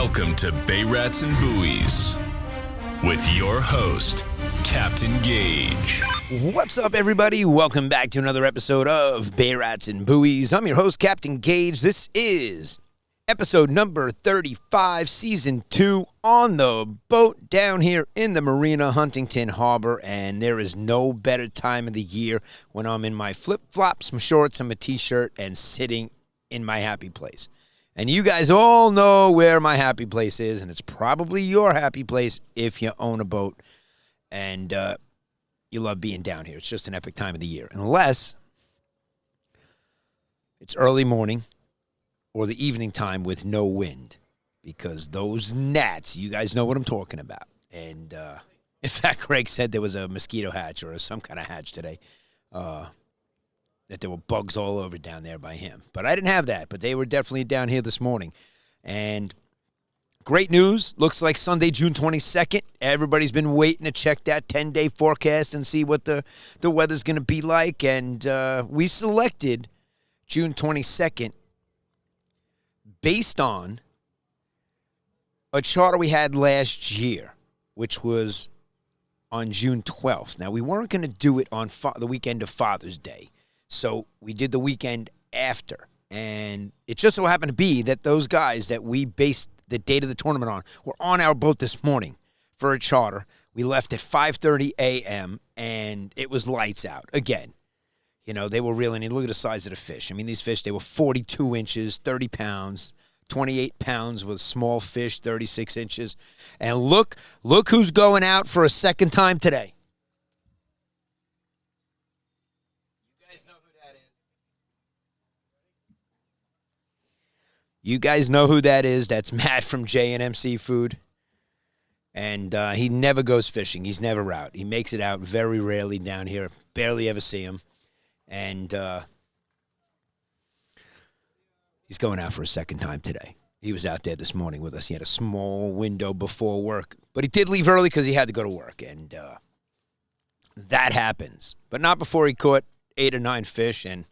Welcome to Bay Rats and Buoys with your host, Captain Gaige. What's up, everybody? Welcome back to another episode of Bay Rats and Buoys. I'm your host, Captain Gaige. This is episode number 35, season 2, on the boat down here in the marina, Huntington Harbor, and there is no better time of the year when I'm in my flip-flops, my shorts, and my t-shirt, and sitting in my happy place. And you guys all know where my happy place is, and it's probably your happy place if you own a boat and you love being down here. It's just an epic time of the year, unless it's early morning or the evening time with no wind, because those gnats, you guys know what I'm talking about. And in fact, Greg said there was a mosquito hatch or some kind of hatch today, that there were bugs all over down there by him. But I didn't have that, but they were definitely down here this morning. And great news. Looks like Sunday, June 22nd. Everybody's been waiting to check that 10-day forecast and see what the weather's going to be like. And we selected June 22nd based on a charter we had last year, which was on June 12th. Now, we weren't going to do it on the weekend of Father's Day, so we did the weekend after. And it just so happened to be that those guys that we based the date of the tournament on were on our boat this morning for a charter. We left at 5:30 a.m., and it was lights out again. You know, they were reeling in. Look at the size of the fish. I mean, these fish, they were 42 inches, 30 pounds, 28 pounds with small fish, 36 inches. And look who's going out for a second time today. You guys know who that is. That's Matt from J&M Seafood. And he never goes fishing. He's never out. He makes it out very rarely down here. Barely ever see him. And he's going out for a second time today. He was out there this morning with us. He had a small window before work. But he did leave early because he had to go to work. And that happens. But not before he caught 8 or 9 fish. And,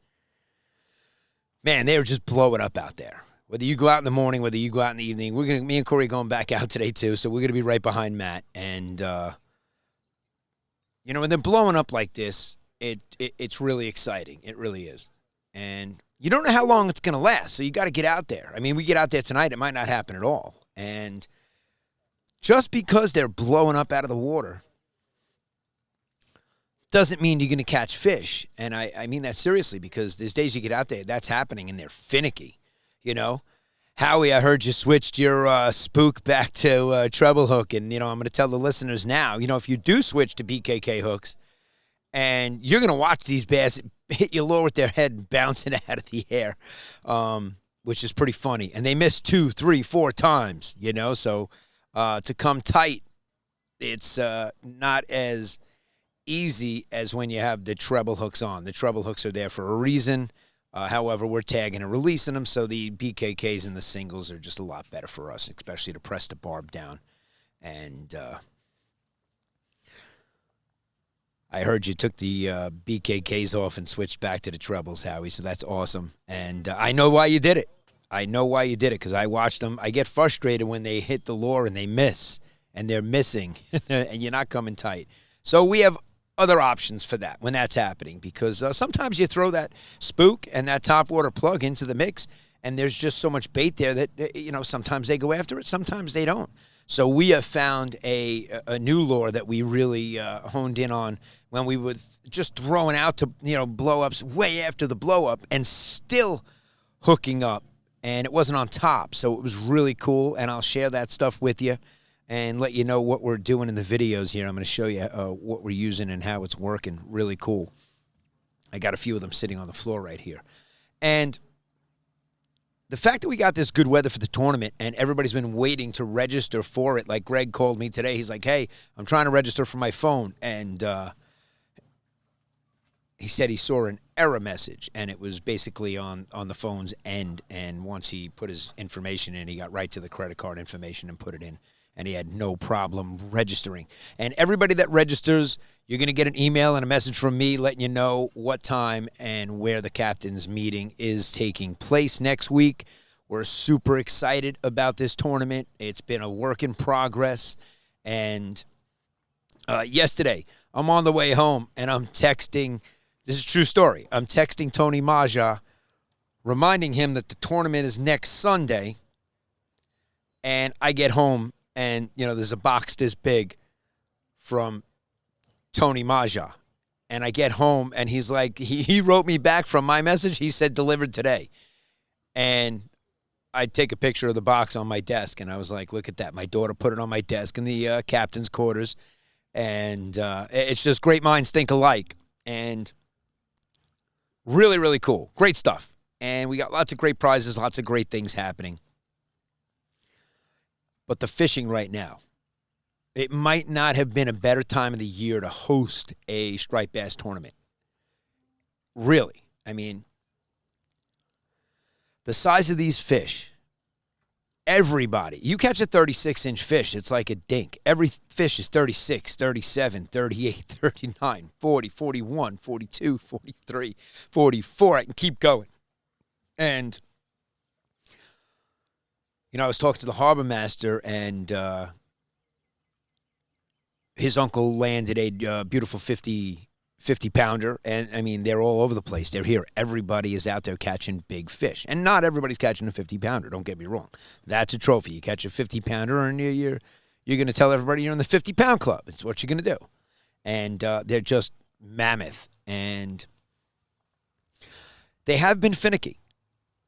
man, they were just blowing up out there. Whether you go out in the morning, whether you go out in the evening, me and Kory are going back out today too, so we're going to be right behind Matt. And, you know, when they're blowing up like this, it's really exciting. It really is. And you don't know how long it's going to last, so you got to get out there. I mean, we get out there tonight, it might not happen at all. And just because they're blowing up out of the water doesn't mean you're going to catch fish. And I mean that seriously, because there's days you get out there, that's happening, and they're finicky. You know, Howie, I heard you switched your spook back to treble hook. And, you know, I'm going to tell the listeners now, you know, if you do switch to BKK hooks and you're going to watch these bass hit your lure with their head bouncing out of the air, which is pretty funny. And they miss 2, 3, 4 times, you know, so to come tight, it's not as easy as when you have the treble hooks on. The treble hooks are there for a reason. However, we're tagging and releasing them, so the BKKs and the singles are just a lot better for us, especially to press the barb down. And I heard you took the BKKs off and switched back to the trebles, Howie, so that's awesome. And I know why you did it. I know why you did it, because I watched them. I get frustrated when they hit the lure and they miss, and they're missing, and you're not coming tight. So we have other options for that when that's happening, because sometimes you throw that spook and that topwater plug into the mix, and there's just so much bait there that, you know, sometimes they go after it, sometimes they don't. So we have found a new lure that we really honed in on when we were just throwing out to, you know, blow-ups way after the blow-up and still hooking up, and it wasn't on top, so it was really cool, and I'll share that stuff with you and let you know what we're doing in the videos here. I'm going to show you what we're using and how it's working. Really cool. I got a few of them sitting on the floor right here. And the fact that we got this good weather for the tournament and everybody's been waiting to register for it, like Greg called me today. He's like, hey, I'm trying to register for my phone. And he said he saw an error message, and it was basically on the phone's end. And once he put his information in, he got right to the credit card information and put it in. And he had no problem registering. And everybody that registers, you're going to get an email and a message from me letting you know what time and where the captain's meeting is taking place next week. We're super excited about this tournament. It's been a work in progress. And yesterday, I'm on the way home, and I'm texting. This is a true story. I'm texting Tony Maja, reminding him that the tournament is next Sunday. And I get home, and, there's a box this big from Tony Maja. And I get home, and he's like, he wrote me back from my message. He said, delivered today. And I take a picture of the box on my desk, and I was like, look at that. My daughter put it on my desk in the captain's quarters. And it's just great minds think alike. And really, really cool. Great stuff. And we got lots of great prizes, lots of great things happening. But the fishing right now, it might not have been a better time of the year to host a striped bass tournament. Really. I mean, the size of these fish, everybody, you catch a 36-inch fish, it's like a dink. Every fish is 36, 37, 38, 39, 40, 41, 42, 43, 44. I can keep going. And I was talking to the harbor master, and his uncle landed a beautiful 50-pounder, and, I mean, they're all over the place. They're here. Everybody is out there catching big fish. And not everybody's catching a 50-pounder, don't get me wrong. That's a trophy. You catch a 50-pounder, and you're going to tell everybody you're in the 50-pound club. It's what you're going to do. And they're just mammoth. And they have been finicky.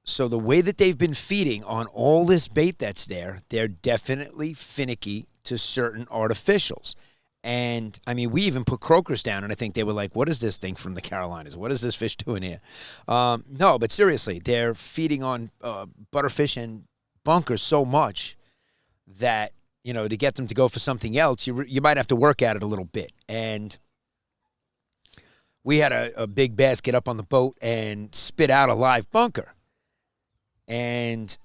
So the way that they've been feeding on all this bait that's there, they're definitely finicky to certain artificials. And, I mean, we even put croakers down, and I think they were like, what is this thing from the Carolinas? What is this fish doing here? No, but seriously, they're feeding on butterfish and bunkers so much that, to get them to go for something else, you might have to work at it a little bit. And we had a big bass get up on the boat and spit out a live bunker. And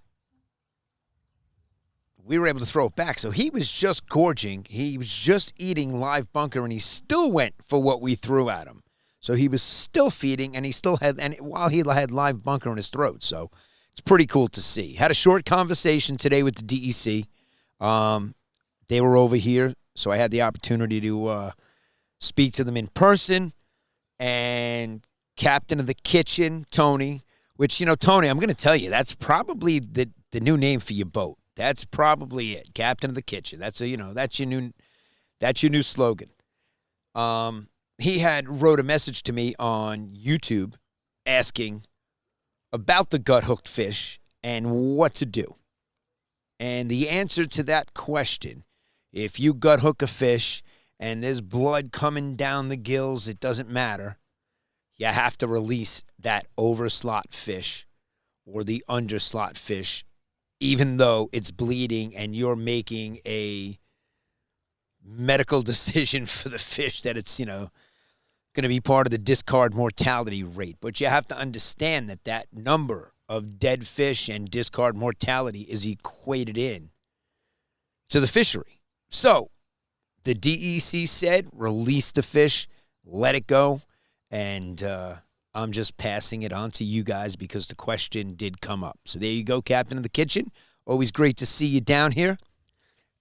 we were able to throw it back. So he was just gorging. He was just eating live bunker, and he still went for what we threw at him. So he was still feeding, and he still had, and while he had live bunker in his throat. So it's pretty cool to see. Had a short conversation today with the DEC. They were over here, so I had the opportunity to speak to them in person. And captain of the kitchen, Tony, which, Tony, I'm going to tell you, that's probably the new name for your boat. That's probably it. Captain of the kitchen. That's that's your new slogan. He had wrote a message to me on YouTube asking about the gut-hooked fish and what to do. And the answer to that question, if you gut-hook a fish and there's blood coming down the gills, it doesn't matter. You have to release that overslot fish or the underslot fish, even though it's bleeding and you're making a medical decision for the fish that it's, going to be part of the discard mortality rate. But you have to understand that number of dead fish and discard mortality is equated in to the fishery. So the DEC said, release the fish, let it go. And I'm just passing it on to you guys because the question did come up. So there you go, Captain of the Kitchen. Always great to see you down here.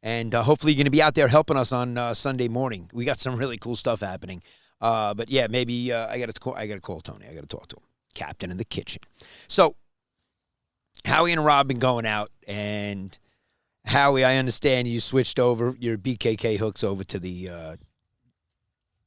And hopefully you're going to be out there helping us on Sunday morning. We got some really cool stuff happening. But, yeah, maybe I got to call Tony. I got to talk to him. Captain of the Kitchen. So Howie and Rob been going out. And, Howie, I understand you switched over your BKK hooks over to the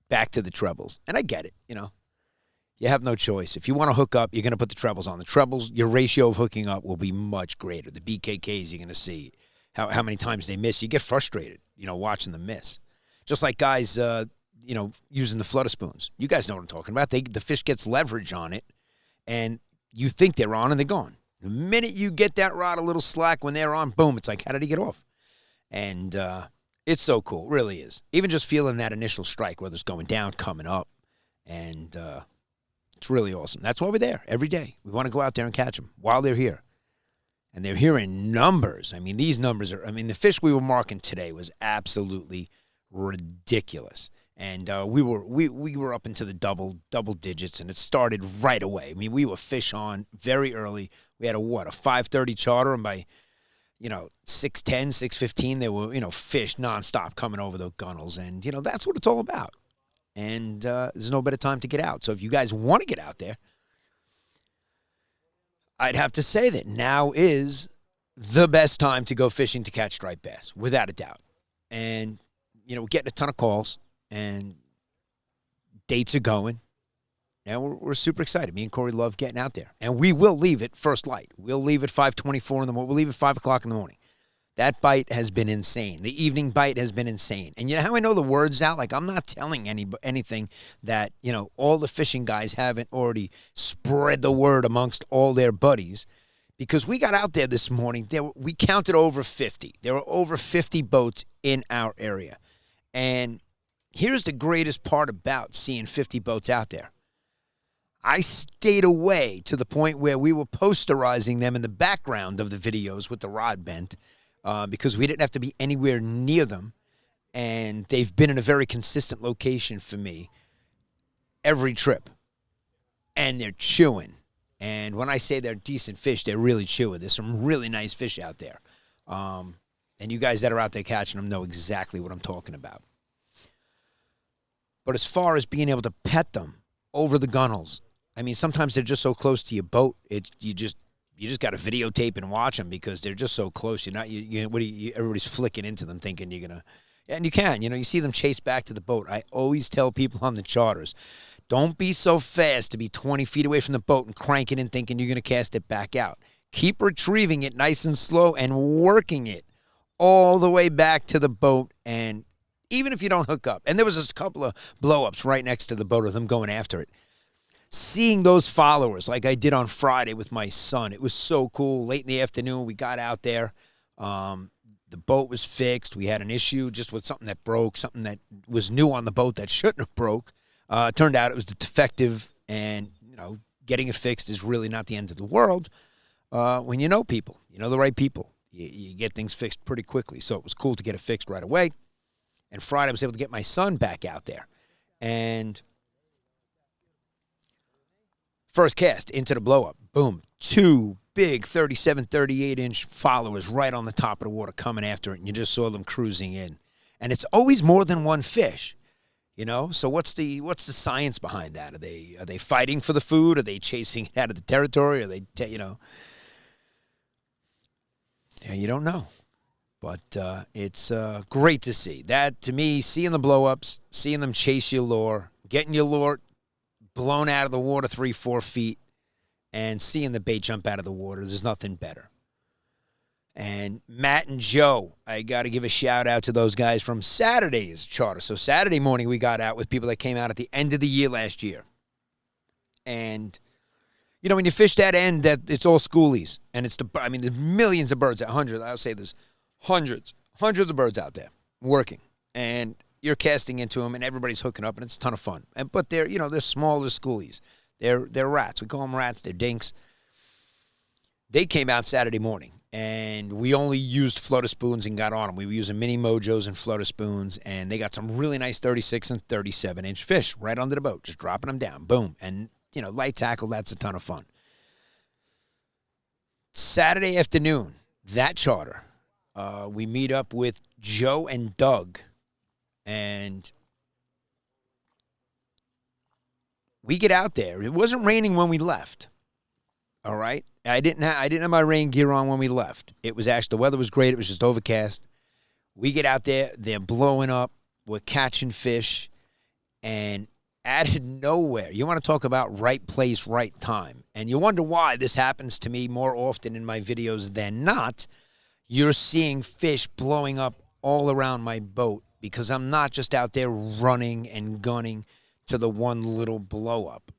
back to the trebles. And I get it, You have no choice. If you want to hook up, you're going to put the trebles on. The trebles, your ratio of hooking up will be much greater. The BKKs, you're going to see how many times they miss. You get frustrated, watching them miss. Just like guys, using the flutter spoons. You guys know what I'm talking about. The fish gets leverage on it, and you think they're on, and they're gone. The minute you get that rod a little slack when they're on, boom, it's like, how did he get off? And it's so cool. It really is. Even just feeling that initial strike, whether it's going down, coming up, and it's really awesome. That's why we're there every day. We want to go out there and catch them while they're here. And they're here in numbers. I mean, these numbers the fish we were marking today was absolutely ridiculous. And we were up into the double digits, and it started right away. I mean, we were fish on very early. We had a 5:30 charter, and by 6:10, 6:15, there were fish nonstop coming over the gunnels, and that's what it's all about. And there's no better time to get out. So if you guys want to get out there, I'd have to say that now is the best time to go fishing to catch striped bass, without a doubt. And we're getting a ton of calls. And dates are going. And we're super excited. Me and Kory love getting out there. And we will leave at first light. We'll leave at 5:24 in the morning. We'll leave at 5 o'clock in the morning. That bite has been insane. The evening bite has been insane. And you know how I know the word's out? Like, I'm not telling anything that, all the fishing guys haven't already spread the word amongst all their buddies. Because we got out there this morning. We counted over 50. There were over 50 boats in our area. And here's the greatest part about seeing 50 boats out there. I stayed away to the point where we were posterizing them in the background of the videos with the rod bent because we didn't have to be anywhere near them. And they've been in a very consistent location for me every trip. And they're chewing. And when I say they're decent fish, they're really chewing. There's some really nice fish out there. And you guys that are out there catching them know exactly what I'm talking about. But as far as being able to pet them over the gunnels, I mean, sometimes they're just so close to your boat. You just got to videotape and watch them because they're just so close. Everybody's flicking into them thinking you're gonna, and you can. You see them chase back to the boat. I always tell people on the charters, don't be so fast to be 20 feet away from the boat and cranking in thinking you're gonna cast it back out. Keep retrieving it nice and slow and working it all the way back to the boat, and even if you don't hook up. And there was just a couple of blow-ups right next to the boat of them going after it. Seeing those followers like I did on Friday with my son, it was so cool. Late in the afternoon, we got out there. The boat was fixed. We had an issue just with something that broke, something that was new on the boat that shouldn't have broke. Turned out it was the defective, and, getting it fixed is really not the end of the world. When you know people, the right people, you get things fixed pretty quickly. So it was cool to get it fixed right away. And Friday, I was able to get my son back out there. And first cast into the blow-up. Boom. 2 big 37, 38-inch followers right on the top of the water coming after it. And you just saw them cruising in. And it's always more than one fish, So what's the science behind that? Are they fighting for the food? Are they chasing it out of the territory? Are they, Yeah, you don't know. But it's great to see. That, to me, seeing the blow-ups, seeing them chase your lure, getting your lure blown out of the water 3-4 feet, and seeing the bait jump out of the water, there's nothing better. And Matt and Joe, I got to give a shout-out to those guys from Saturday's charter. So Saturday morning, we got out with people that came out at the end of the year last year. And when you fish that end, it's all schoolies. And there's millions of birds, hundreds. I'll say there's hundreds of birds out there working, and you're casting into them, and everybody's hooking up, and it's a ton of fun. But they're smaller schoolies. They're rats. We call them rats. They're dinks. They came out Saturday morning, and we only used flutter spoons and got on them. We were using mini mojos and flutter spoons, and they got some really nice 36 and 37-inch fish right under the boat, just dropping them down. Boom. And, light tackle, that's a ton of fun. Saturday afternoon, that charter, we meet up with Joe and Doug, and we get out there. It wasn't raining when we left. All right, I didn't have my rain gear on when we left. It was actually, the weather was great. It was just overcast. We get out there. They're blowing up. We're catching fish, and out of nowhere, you want to talk about right place, right time, and you wonder why this happens to me more often in my videos than not. You're seeing fish blowing up all around my boat because I'm not just out there running and gunning to the one little blow up.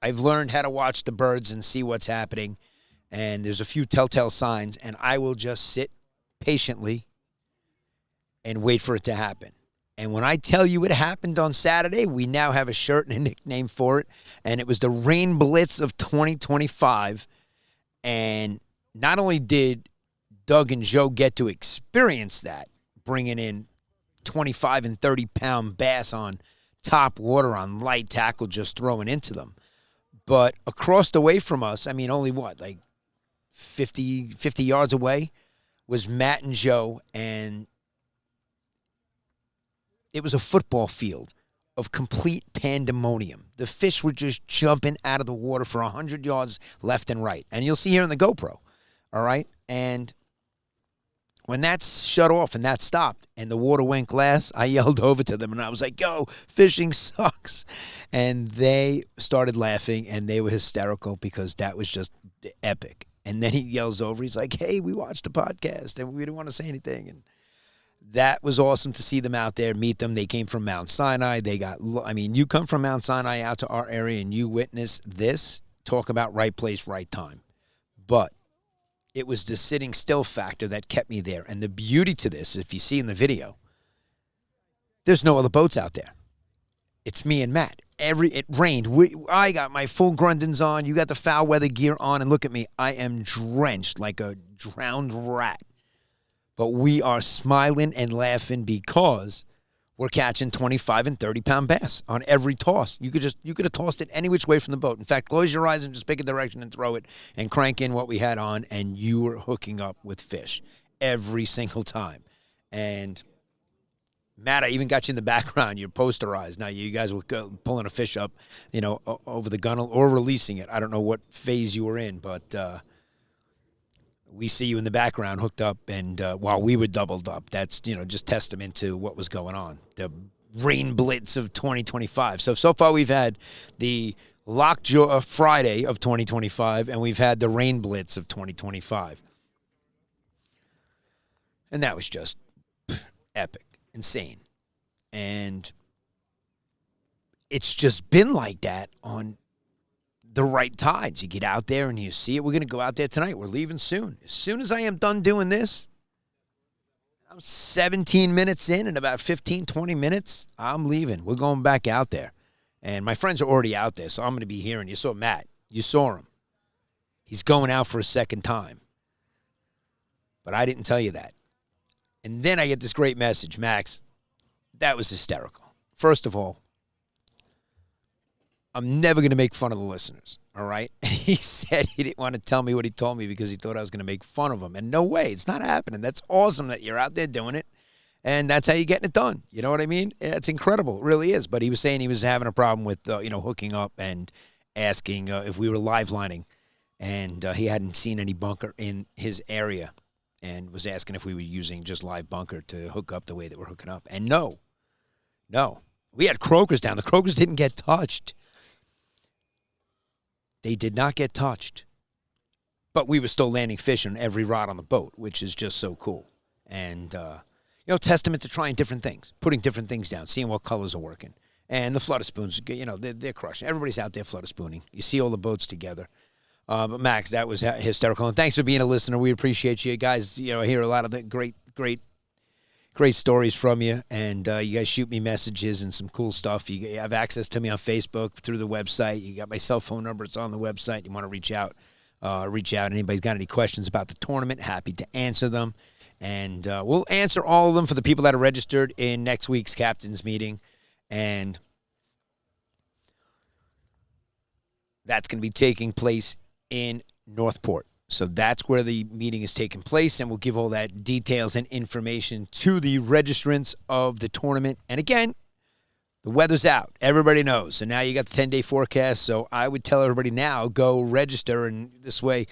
I've learned how to watch the birds and see what's happening, and there's a few telltale signs, and I will just sit patiently and wait for it to happen. And when I tell you it happened on Saturday, we now have a shirt and a nickname for it, and it was the Rain Blitz of 2025. And not only did Doug and Joe get to experience that, bringing in 25 and 30-pound bass on top water on light tackle just throwing into them. But across the way from us, I mean, only what, like 50 yards away, was Matt and Joe, and it was a football field of complete pandemonium. The fish were just jumping out of the water for 100 yards left and right. And you'll see here in the GoPro, all right? And when that shut off and that stopped and the water went glass, I yelled over to them and I was like, yo, fishing sucks. And they started laughing and they were hysterical because that was just epic. And then he yells over, he's like, hey, we watched the podcast and we didn't want to say anything. And that was awesome to see them out there, meet them. They came from Mount Sinai. You come from Mount Sinai out to our area and you witness this, talk about right place, right time. But it was the sitting still factor that kept me there. And the beauty to this, if you see in the video, there's no other boats out there. It's me and Matt. It rained. I got my full Grundens on. You got the foul weather gear on. And look at me. I am drenched like a drowned rat. But we are smiling and laughing because we're catching 25 and 30-pound bass on every toss. You could have tossed it any which way from the boat. In fact, close your eyes and just pick a direction and throw it and crank in what we had on, and you were hooking up with fish every single time. And Matt, I even got you in the background. You're posterized. Now, you guys were pulling a fish up, over the gunnel or releasing it. I don't know what phase you were in, but we see you in the background hooked up, and while we were doubled up, that's, just testament to what was going on. The Rain Blitz of 2025. So far we've had the Lockjaw Friday of 2025, and we've had the Rain Blitz of 2025. And that was just epic, insane. And it's just been like that on the right tides. You get out there and you see it. We're going to go out there tonight. We're leaving soon. As soon as I am done doing this, I'm 17 minutes in about 15, 20 minutes, I'm leaving. We're going back out there. And my friends are already out there, so I'm going to be here. And you saw Matt. You saw him. He's going out for a second time. But I didn't tell you that. And then I get this great message, Max, that was hysterical. First of all, I'm never going to make fun of the listeners, all right? And he said he didn't want to tell me what he told me because he thought I was going to make fun of him. And no way, it's not happening. That's awesome that you're out there doing it, and that's how you're getting it done. You know what I mean? It's incredible. It really is. But he was saying he was having a problem with, hooking up and asking if we were live lining. And he hadn't seen any bunker in his area and was asking if we were using just live bunker to hook up the way that we're hooking up. And no. We had croakers down. The croakers didn't get touched. They did not get touched. But we were still landing fish on every rod on the boat, which is just so cool. And, testament to trying different things, putting different things down, seeing what colors are working. And the flutter spoons, they're crushing. Everybody's out there flutter spooning. You see all the boats together. But, Max, that was hysterical. And thanks for being a listener. We appreciate you guys. I hear a lot of the great stories from you, and you guys shoot me messages and some cool stuff. You have access to me on Facebook through the website. You got my cell phone number. It's on the website. You want to reach out. Anybody's got any questions about the tournament, happy to answer them. And we'll answer all of them for the people that are registered in next week's captain's meeting. And that's going to be taking place in Northport. So that's where the meeting is taking place, and we'll give all that details and information to the registrants of the tournament. And again, the weather's out. Everybody knows. And now you got the 10-day forecast, so I would tell everybody now, go register. And this way,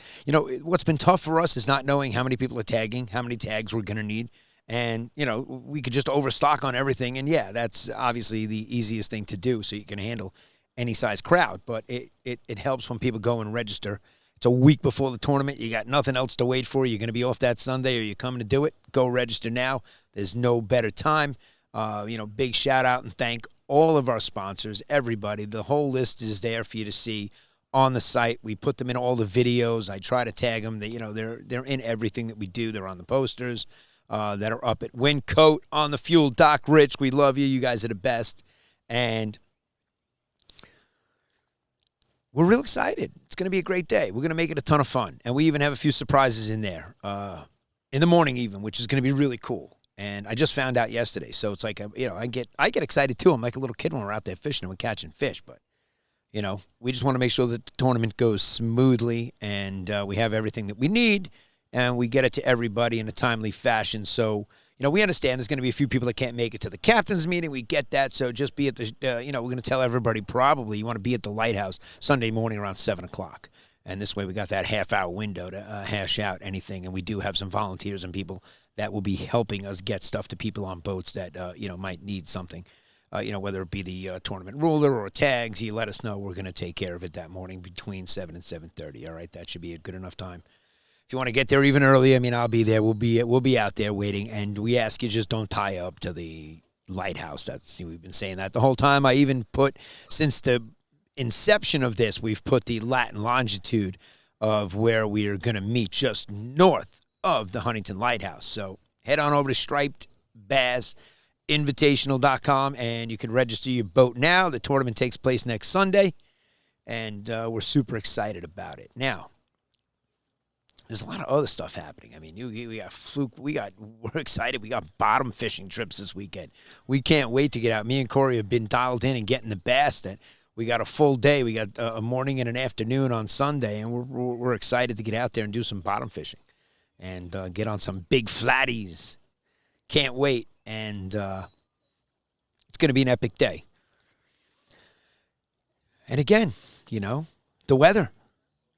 what's been tough for us is not knowing how many people are tagging, how many tags we're going to need. And, we could just overstock on everything. And, yeah, that's obviously the easiest thing to do so you can handle any size crowd. But it helps when people go and register. It's a week before the tournament. You got nothing else to wait for. You're going to be off that Sunday, or you're coming to do it. Go register now. There's no better time. Big shout out and thank all of our sponsors, everybody. The whole list is there for you to see on the site. We put them in all the videos. I try to tag them. They're in everything that we do. They're on the posters that are up at Windcoat, on the fuel. Doc Rich, we love you. You guys are the best. And we're real excited. It's going to be a great day. We're going to make it a ton of fun. And we even have a few surprises in there, in the morning even, which is going to be really cool. And I just found out yesterday. So it's like, I get excited too. I'm like a little kid when we're out there fishing and we're catching fish. But, we just want to make sure that the tournament goes smoothly and we have everything that we need and we get it to everybody in a timely fashion. So, we understand there's going to be a few people that can't make it to the captain's meeting. We get that. So just be at the, we're going to tell everybody probably you want to be at the lighthouse Sunday morning around 7 o'clock. And this way we got that half-hour window to hash out anything. And we do have some volunteers and people that will be helping us get stuff to people on boats that, might need something. Whether it be the tournament ruler or tags, you let us know. We're going to take care of it that morning between 7 and 7:30. All right, that should be a good enough time. If you want to get there even early, I'll be there. We'll be out there waiting. And we ask you just don't tie up to the lighthouse. We've been saying that the whole time. I even put, since the inception of this, we've put the Latin longitude of where we are going to meet just north of the Huntington Lighthouse. So head on over to Striped Bass Invitational.com and you can register your boat now. The tournament takes place next Sunday, and we're super excited about it. Now, there's a lot of other stuff happening. We got fluke. We're excited. We got bottom fishing trips this weekend. We can't wait to get out. Me and Kory have been dialed in and getting the bass. That we got a full day. We got a morning and an afternoon on Sunday, and we're excited to get out there and do some bottom fishing and get on some big flatties. Can't wait, and it's going to be an epic day. And again, the weather.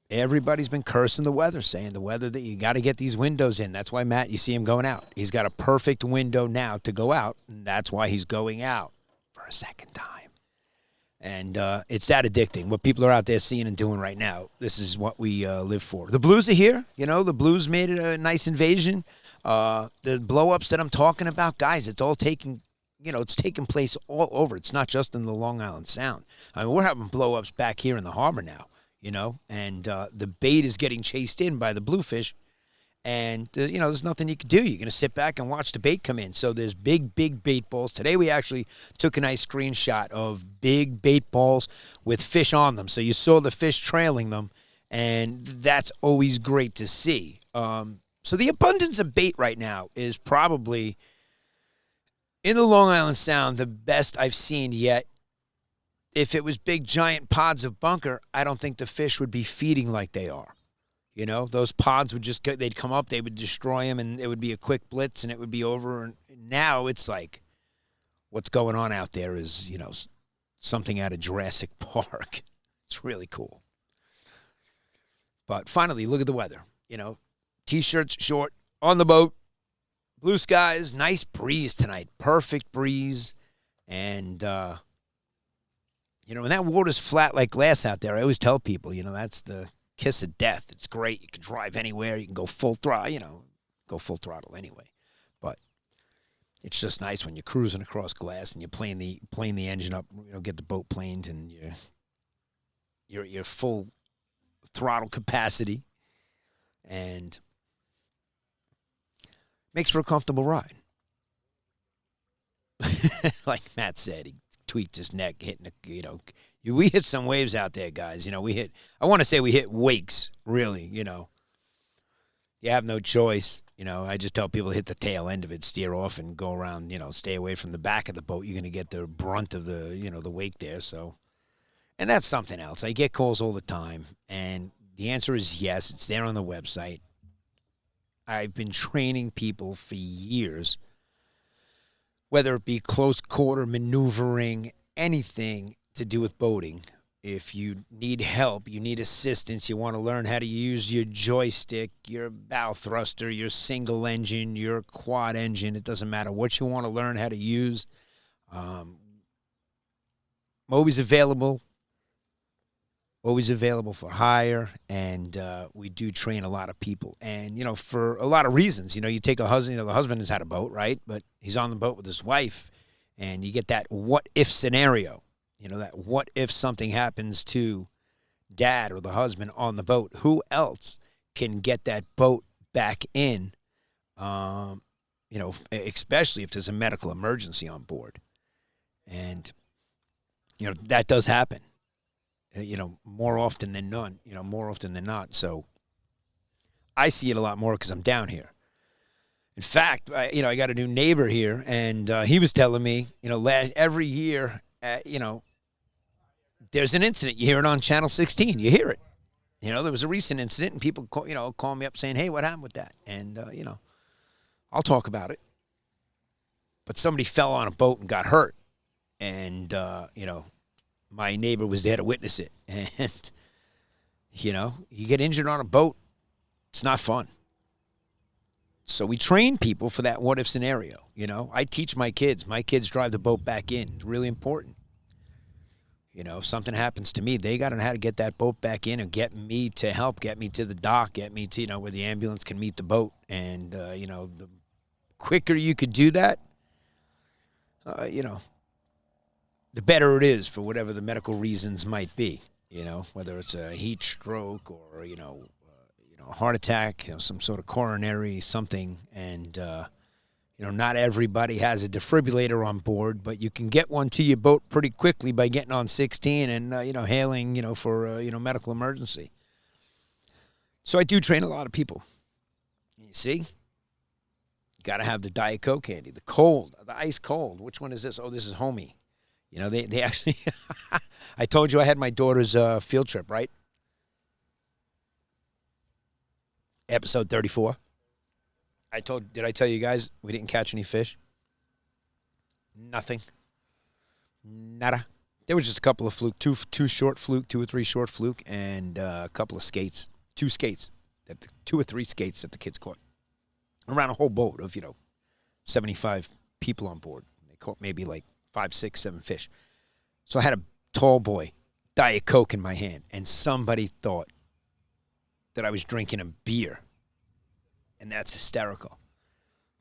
Everybody's been cursing the weather, saying the weather that you got to get these windows in. That's why, Matt, you see him going out. He's got a perfect window now to go out, and that's why he's going out for a second time. And it's that addicting. What people are out there seeing and doing right now, this is what we live for. The Blues are here. The Blues made it a nice invasion. The blow-ups that I'm talking about, guys, it's all taking place all over. It's not just in the Long Island Sound. We're having blow-ups back here in the harbor now. And the bait is getting chased in by the bluefish. And, there's nothing you can do. You're going to sit back and watch the bait come in. So there's big bait balls. Today we actually took a nice screenshot of big bait balls with fish on them. So you saw the fish trailing them, and that's always great to see. So the abundance of bait right now is probably, in the Long Island Sound, the best I've seen yet. If it was big, giant pods of bunker, I don't think the fish would be feeding like they are. Those pods would they'd come up, they would destroy them, and it would be a quick blitz, and it would be over. And now it's like what's going on out there is, something out of Jurassic Park. It's really cool. But finally, look at the weather. T-shirts, short, on the boat, blue skies, nice breeze tonight, perfect breeze, and when that water's flat like glass out there, I always tell people, that's the kiss of death. It's great. You can drive anywhere. You can go full throttle, anyway. But it's just nice when you're cruising across glass and you're playing the engine up, get the boat planed, and you're full throttle capacity, and makes for a comfortable ride. Like Matt said, he tweaked his neck, hitting we hit some waves out there, guys. I want to say we hit wakes, really, You have no choice. I just tell people to hit the tail end of it, steer off, and go around, stay away from the back of the boat. You're going to get the brunt of the wake there. So, and that's something else. I get calls all the time, and the answer is yes. It's there on the website. I've been training people for years, whether it be close quarter maneuvering, anything to do with boating. If you need help, you need assistance, you want to learn how to use your joystick, your bow thruster, your single engine, your quad engine, it doesn't matter what you want to learn how to use. I'm always available for hire, and we do train a lot of people. And, for a lot of reasons, you take a husband, the husband has had a boat, right? But he's on the boat with his wife, and you get that what-if scenario, that what if something happens to dad or the husband on the boat, who else can get that boat back in, especially if there's a medical emergency on board. And, that does happen. More often than not. So I see it a lot more because I'm down here. In fact, I got a new neighbor here, and he was telling me, every year, there's an incident. You hear it on Channel 16. You hear it. There was a recent incident, and people call me up saying, hey, what happened with that? And, I'll talk about it. But somebody fell on a boat and got hurt. And, my neighbor was there to witness it. And, you get injured on a boat, it's not fun. So we train people for that what-if scenario, I teach my kids. My kids drive the boat back in. It's really important. If something happens to me, they got to know how to get that boat back in and get me to help, get me to the dock, get me to, where the ambulance can meet the boat. And, the quicker you could do that, the better it is for whatever the medical reasons might be, whether it's a heat stroke or, a heart attack, some sort of coronary something. And, not everybody has a defibrillator on board, but you can get one to your boat pretty quickly by getting on 16 and, hailing, for a, medical emergency. So I do train a lot of people. You see? You got to have the Diet Coke handy, the ice cold. Which one is this? Oh, this is Homie. They actually, I told you I had my daughter's field trip, right? Episode 34. Did I tell you guys we didn't catch any fish? Nothing. Nada. There was just a couple of fluke, two or three short fluke, and a couple of skates. 2 or 3 skates that the kids caught. Around a whole boat of, 75 people on board. They caught maybe like 5, 6, 7 fish. So I had a tall boy, Diet Coke in my hand, and somebody thought that I was drinking a beer. And that's hysterical,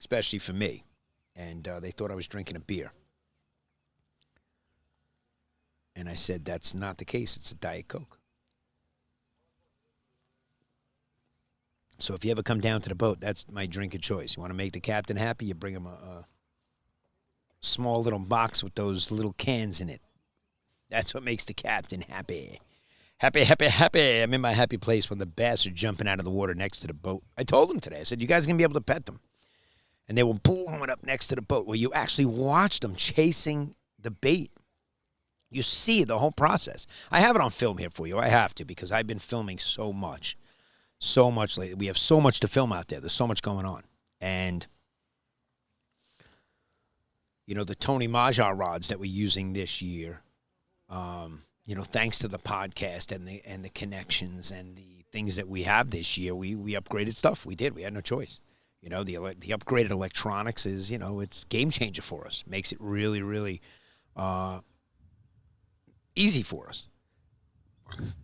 especially for me. And they thought I was drinking a beer. And I said, that's not the case. It's a Diet Coke. So if you ever come down to the boat, that's my drink of choice. You want to make the captain happy, you bring him a small little box with those little cans in it. That's what makes the captain happy. Happy, happy, happy. I'm in my happy place when the bass are jumping out of the water next to the boat. I told them today. I said, you guys are going to be able to pet them. And they were blowing up next to the boat. Well, you actually watched them chasing the bait. You see the whole process. I have it on film here for you. I have to because I've been filming so much. So much lately. We have so much to film out there. There's so much going on. And, the Tony Maja rods that we're using this year, thanks to the podcast and the connections and the things that we have this year, we upgraded stuff. We did. We had no choice. The upgraded electronics is, it's game changer for us. Makes it really, really easy for us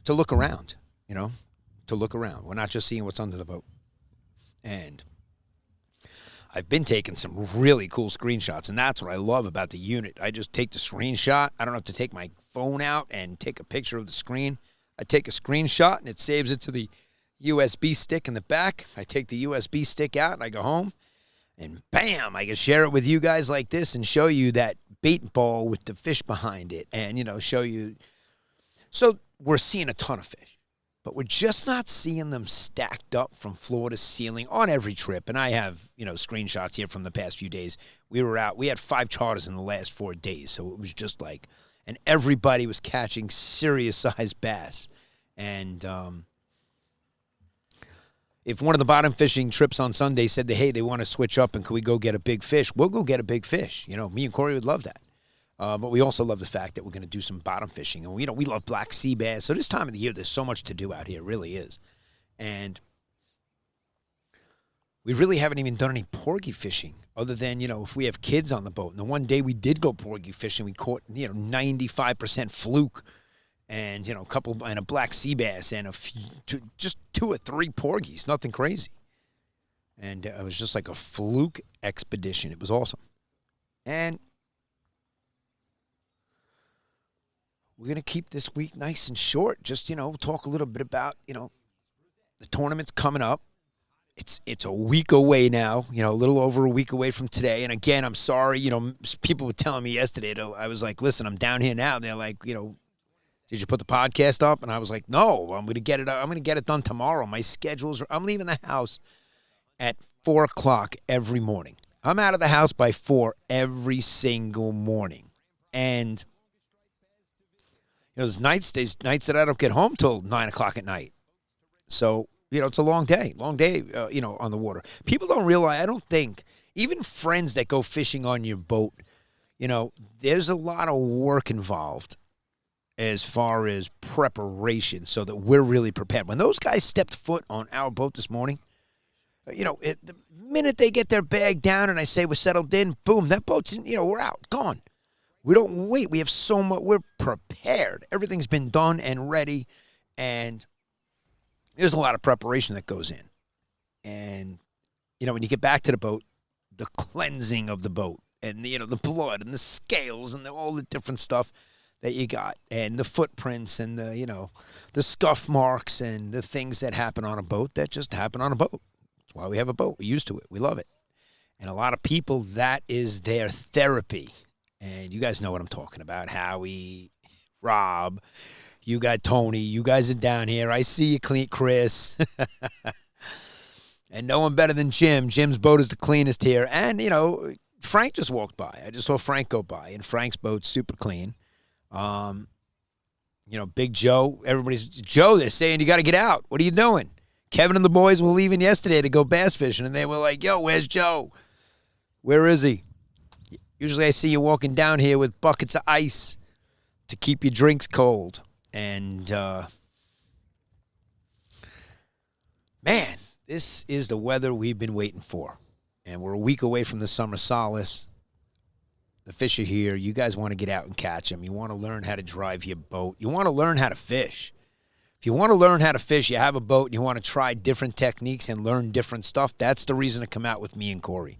to look around, to look around. We're not just seeing what's under the boat. And I've been taking some really cool screenshots, and that's what I love about the unit. I just take the screenshot. I don't have to take my phone out and take a picture of the screen. I take a screenshot, and it saves it to the USB stick in the back. I take the USB stick out, and I go home, and bam, I can share it with you guys like this and show you that bait ball with the fish behind it and, show you. So we're seeing a ton of fish. But we're just not seeing them stacked up from floor to ceiling on every trip. And I have, screenshots here from the past few days. We were out. We had 5 charters in the last 4 days. So it was just like, and everybody was catching serious-sized bass. And if one of the bottom fishing trips on Sunday said, hey, they want to switch up and can we go get a big fish, we'll go get a big fish. Me and Kory would love that. But we also love the fact that we're going to do some bottom fishing. And, we love black sea bass. So this time of the year, there's so much to do out here. It really is. And we really haven't even done any porgy fishing other than, if we have kids on the boat. And the one day we did go porgy fishing, we caught, 95% fluke and, a couple, and a black sea bass and just 2 or 3 porgies. Nothing crazy. And it was just like a fluke expedition. It was awesome. And we're going to keep this week nice and short. Just, talk a little bit about, the tournament's coming up. It's a week away now, a little over a week away from today. And again, I'm sorry, people were telling me yesterday, I was like, listen, I'm down here now. And they're like, did you put the podcast up? And I was like, no, I'm going to get it done tomorrow. My schedules I'm leaving the house at 4 o'clock every morning. I'm out of the house by 4 every single morning. And there's nights that I don't get home till 9 o'clock at night. So, it's a long day on the water. People don't realize, I don't think, even friends that go fishing on your boat, there's a lot of work involved as far as preparation so that we're really prepared. When those guys stepped foot on our boat this morning, the minute they get their bag down and I say we're settled in, boom, that boat's in, we're out, gone. We don't wait. We have so much. We're prepared. Everything's been done and ready, and there's a lot of preparation that goes in. And, when you get back to the boat, the cleansing of the boat and, the blood and the scales and all the different stuff that you got and the footprints and the scuff marks and the things that happen on a boat that just happen on a boat. That's why we have a boat. We're used to it. We love it. And a lot of people, that is their therapy. And you guys know what I'm talking about. Howie, Rob, you got Tony. You guys are down here. I see you, clean Chris. And no one better than Jim. Jim's boat is the cleanest here. And, Frank just walked by. I just saw Frank go by. And Frank's boat's super clean. Big Joe. Joe, they're saying you got to get out. What are you doing? Kevin and the boys were leaving yesterday to go bass fishing. And they were like, yo, where's Joe? Where is he? Usually I see you walking down here with buckets of ice to keep your drinks cold. And, man, this is the weather we've been waiting for. And we're a week away from the summer solace. The fish are here. You guys want to get out and catch them. You want to learn how to drive your boat. You want to learn how to fish. If you want to learn how to fish, you have a boat, and you want to try different techniques and learn different stuff, that's the reason to come out with me and Kory.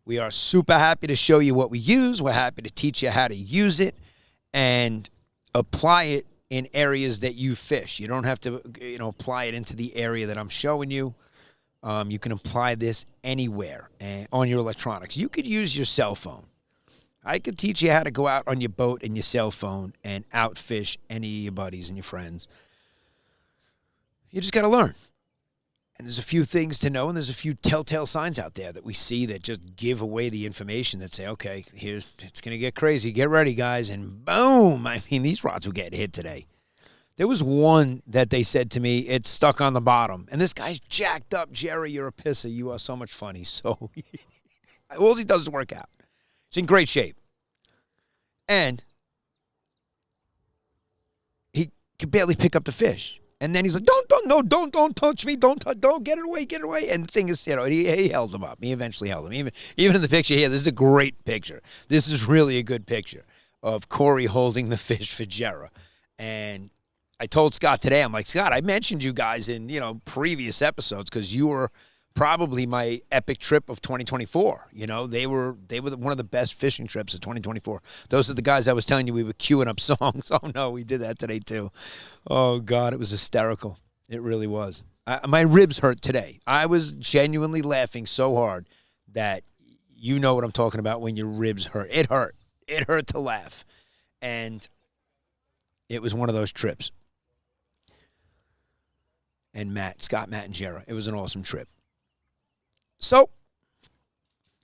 We are super happy to show you what we use. We're happy to teach you how to use it and apply it in areas that you fish. You don't have to, apply it into the area that I'm showing you. You can apply this anywhere on your electronics. You could use your cell phone. I could teach you how to go out on your boat and your cell phone and outfish any of your buddies and your friends. You just got to learn. And there's a few things to know, and there's a few telltale signs out there that we see that just give away the information that say, okay, it's going to get crazy. Get ready, guys. And boom. I mean, these rods will get hit today. There was one that they said to me, it's stuck on the bottom. And this guy's jacked up. Jerry, you're a pisser. You are so much funny. So all he does is work out. He's in great shape. And he could barely pick up the fish. And then he's like, don't touch me, don't get it away. And the thing is, he held him up. He eventually held him. Even in the picture here, this is a great picture. This is really a good picture of Kory holding the fish for Jera. And I told Scott today, I'm like, Scott, I mentioned you guys in, previous episodes because you were probably my epic trip of 2024. They were one of the best fishing trips of 2024. Those are the guys I was telling you we were queuing up songs. Oh, no, we did that today, too. Oh, God, it was hysterical. It really was. My ribs hurt today. I was genuinely laughing so hard that you know what I'm talking about when your ribs hurt. It hurt. It hurt to laugh. And it was one of those trips. And Scott, Matt, and Jera. It was an awesome trip. So,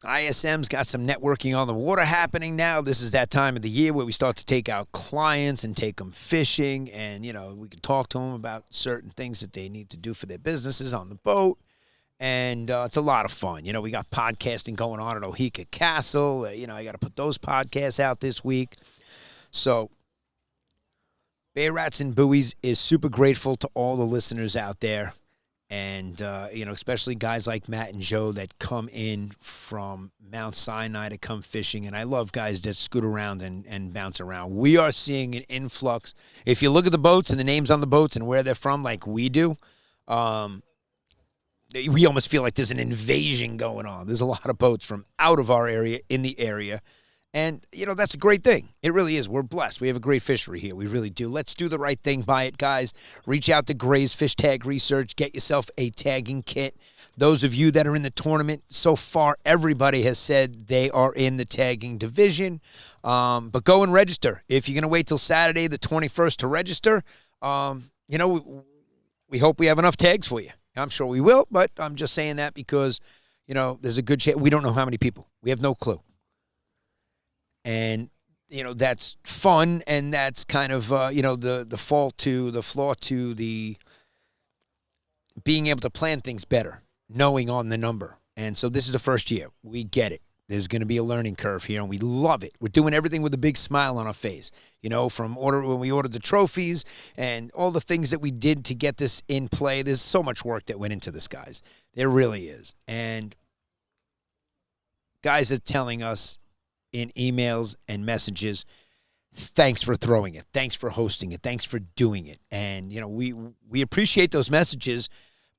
ISM's got some networking on the water happening now. This is that time of the year where we start to take out clients and take them fishing. And, we can talk to them about certain things that they need to do for their businesses on the boat. And it's a lot of fun. We got podcasting going on at Oheka Castle. I got to put those podcasts out this week. So, Bay Rats and Buoys is super grateful to all the listeners out there. And, especially guys like Matt and Joe that come in from Mount Sinai to come fishing. And I love guys that scoot around and bounce around. We are seeing an influx. If you look at the boats and the names on the boats and where they're from like we do, we almost feel like there's an invasion going on. There's a lot of boats from out of our area, in the area. And, that's a great thing. It really is. We're blessed. We have a great fishery here. We really do. Let's do the right thing by it, guys. Reach out to Gray's Fish Tag Research. Get yourself a tagging kit. Those of you that are in the tournament, so far, everybody has said they are in the tagging division. But go and register. If you're going to wait till Saturday the 21st to register, we hope we have enough tags for you. I'm sure we will, but I'm just saying that because, there's a good chance. We don't know how many people. We have no clue. And, that's fun, and that's kind of, the flaw to the being able to plan things better, knowing on the number. And so this is the first year. We get it. There's going to be a learning curve here, and we love it. We're doing everything with a big smile on our face, from when we ordered the trophies and all the things that we did to get this in play. There's so much work that went into this, guys. There really is. And guys are telling us in emails and messages, thanks for throwing it. Thanks for hosting it. Thanks for doing it. And, we appreciate those messages,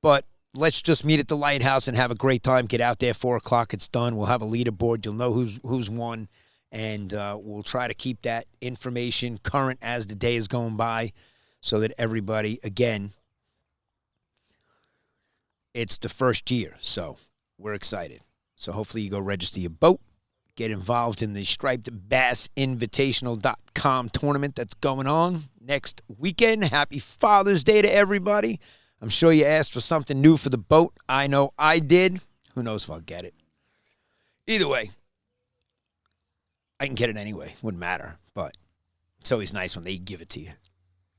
but let's just meet at the lighthouse and have a great time. Get out there, 4 o'clock, it's done. We'll have a leaderboard. You'll know who's won, and we'll try to keep that information current as the day is going by so that everybody, again, it's the first year, so we're excited. So hopefully you go register your boat. Get involved in the Striped Bass Invitational.com tournament that's going on next weekend. Happy Father's Day to everybody. I'm sure you asked for something new for the boat. I know I did. Who knows if I'll get it. Either way, I can get it anyway. Wouldn't matter. But it's always nice when they give it to you.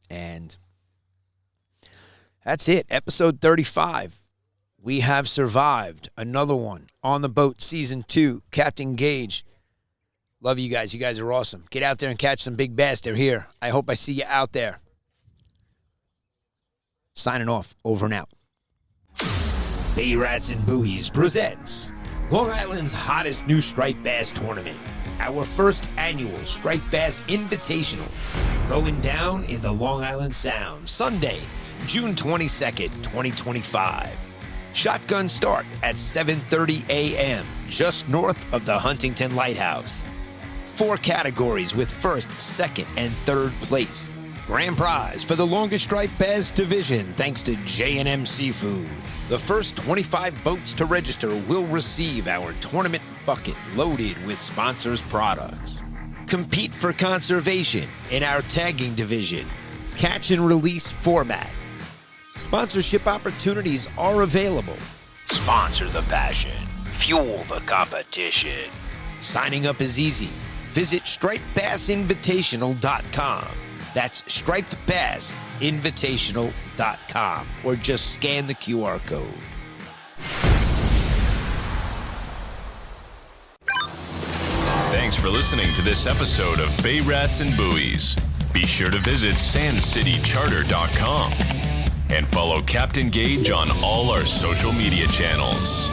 And that's it. Episode 35. We have survived another one on the boat, season 2. Captain Gaige. Love you guys. You guys are awesome. Get out there and catch some big bass. They're here. I hope I see you out there. Signing off. Over and out. Bay Rats and Buoys presents Long Island's hottest new striped bass tournament. Our first annual Striped Bass Invitational. Going down in the Long Island Sound. Sunday, June 22nd, 2025. Shotgun start at 7:30 a.m. just north of the Huntington Lighthouse. 4 categories with first, second, and third place. Grand prize for the longest striped bass division thanks to J&M Seafood. The first 25 boats to register will receive our tournament bucket loaded with sponsors' products. Compete for conservation in our tagging division. Catch and release format. Sponsorship opportunities are available. Sponsor the passion. Fuel the competition. Signing up is easy. Visit stripedbassinvitational.com. That's stripedbassinvitational.com. Or just scan the QR code. Thanks for listening to this episode of Bay Rats and Buoys. Be sure to visit sandcitycharter.com and follow Captain Gaige on all our social media channels.